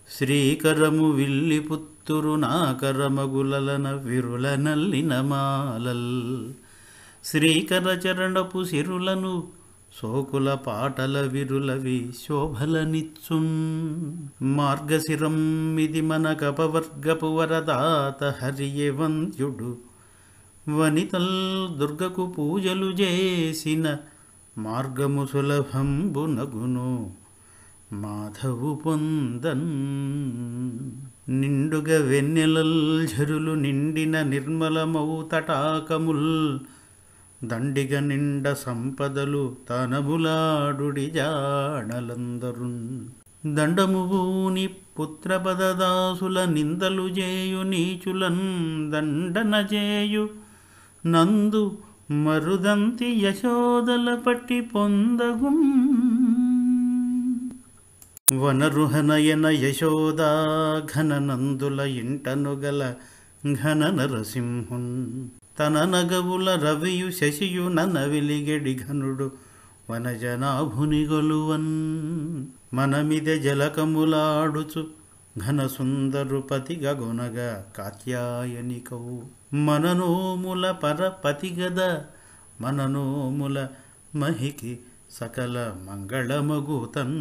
శ్రీకరము Willey పుత్తురు నాకరమగులన విరుల నల్లిన మాలల్ శ్రీకర చరణపు సిరులను సోకుల పాటల విరులవి శోభలనిచ్చున్ మార్గశిరం ఇది మనకపవర్గపు వరదాత హరియే వంద్యుడు వనితల్ దుర్గకు పూజలు చేసిన మార్గము సులభంబునగును మాధవు పొందన్ నిండుగ వెన్నెలల్ ఝరులు నిండిన నిర్మలమౌ తటాకముల్ దండిగ నిండ సంపదలు తనములాడుడి జాణలందరున్ దండముగూని పుత్రపదదాసుల నిందలు చేయు నీచులన్ దండన చేయు నందు మరుదంతి యశోదల పట్టి పొందగున్ వనరుహనయన యశోదా ఘన నందుల ఇంటనుగల ఘన నరసింహున్ తన నగవుల రవియు శశియు ననవిలిగెడి ఘనుడు వనజనాభుని గొలువన్ మనమిదె జలకములాడుచు ఘన సుందరుపతి గొనగ కాత్యాయనికవు మననోముల పరపతి గద మననోముల మహికి సకల మంగళమగుతన్.